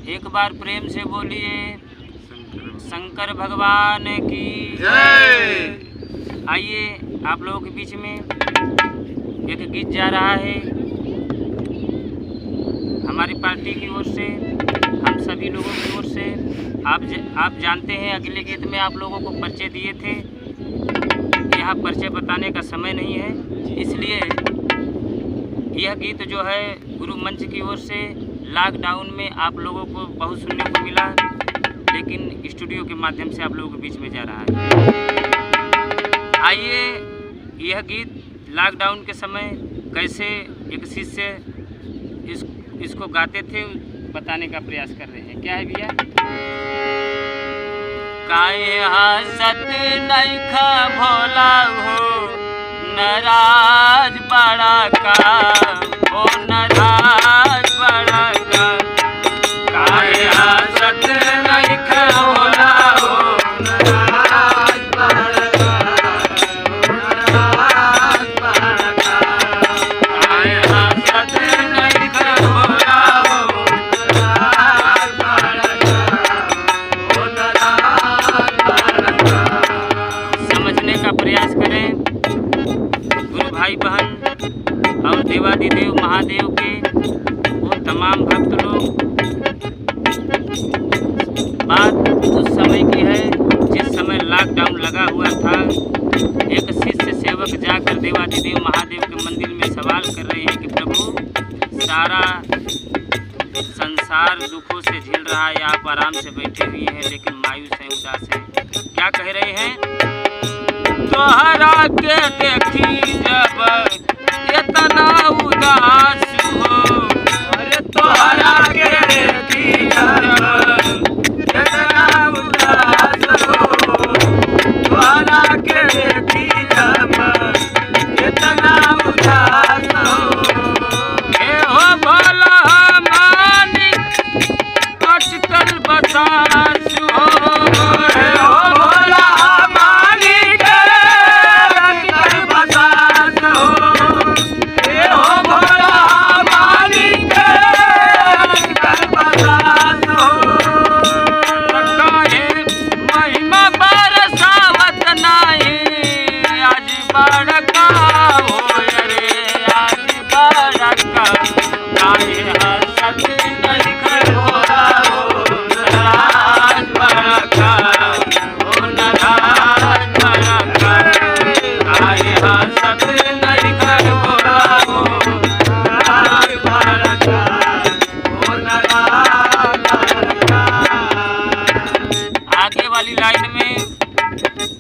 एक बार प्रेम से बोलिए शंकर भगवान की जय। आइए आप लोगों के बीच में एक गीत जा रहा है हमारी पार्टी की ओर से, हम सभी लोगों की ओर से। आप जानते हैं अगले गीत में आप लोगों को परिचय दिए थे, यहाँ परिचय बताने का समय नहीं है, इसलिए यह गीत जो है गुरु मंच की ओर से लॉकडाउन में आप लोगों को बहुत सुनने को मिला, लेकिन स्टूडियो के माध्यम से आप लोगों के बीच में जा रहा है। आइए यह गीत लॉकडाउन के समय कैसे एक शिष्य इसको गाते थे बताने का प्रयास कर रहे हैं। क्या है भैया? काहे हंसत नइखा भोला हो नाराज बड़ा का, ओ नाराज बड़ा का। काहे हंसत नइखा भोला हो नाराज बड़ा का, ओ नाराज बड़ा का। काहे हंसत नइखा भोला हो नाराज बड़ा का, ओ नाराज बड़ा का। समझने का प्रयास करें गुरु भाई बहन और देवादिदेव महादेव के वो तमाम भक्त लोग। बात उस समय की है जिस समय लॉकडाउन लगा हुआ था। एक शिष्य सेवक जाकर देवादिदेव महादेव के मंदिर में सवाल कर रहे हैं कि प्रभु सारा संसार दुखों से झेल रहा है, आप आराम से बैठे हुए हैं लेकिन मायूस हैं, उदास हैं। क्या कह रहे हैं? तोहरा के देखी जब इतना उदास हो, अरे तोहरा के देखी जब इतना उदास हो, तोहरा के देखी जब इतना उदास हो। हे हो भोला मानिक अटकल बसास हो, हे हो भोला मानिक अटकल बसास हो, हे हो भोला मानिक अटकल बसास हो। काहे महिमा बरसावत नाही आज बड़का हो रे, आज बड़का। काहे हंसत नइखा भोला हो नाराज बड़का, ओ नाराज बड़का। काहे हंसत नइखा भोला हो नाराज बड़का, ओ नाराज बड़का। आगे वाली लाइन में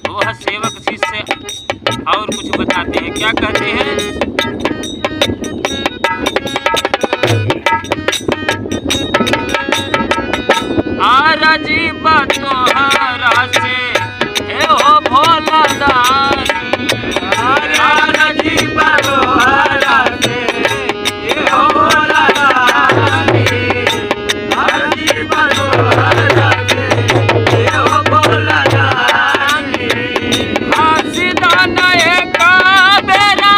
वह सेवक शिष्य और कुछ बताते हैं। क्या कहते हैं? आरजी तोहरा से हे हो भोला दानी, आरजी तोहरा से हे हो भोला दानी, आरजी तोहरा से हे हो भोला दानी। हंसदाना एक बेरा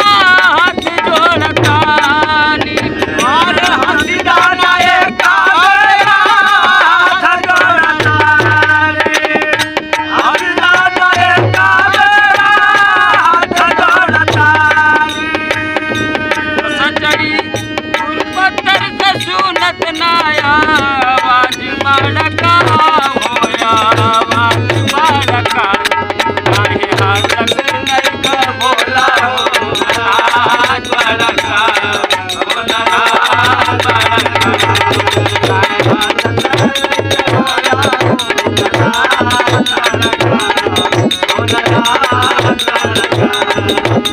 हाथ जोड़तानी, और हंसदाना एक बेरा हाथ जोड़तानी, हंसदाना एक बेरा हाथ जोड़तानी। सचरी गुरपत्तर से सुनत नाया आवाज बड़का होया, आवाज बड़का। काहे हंसत नइखा भोला हो नाराज बड़का, ओ नाराज बड़का। काहे हंसत नइखा भोला हो नाराज बड़का, ओ नाराज बड़का।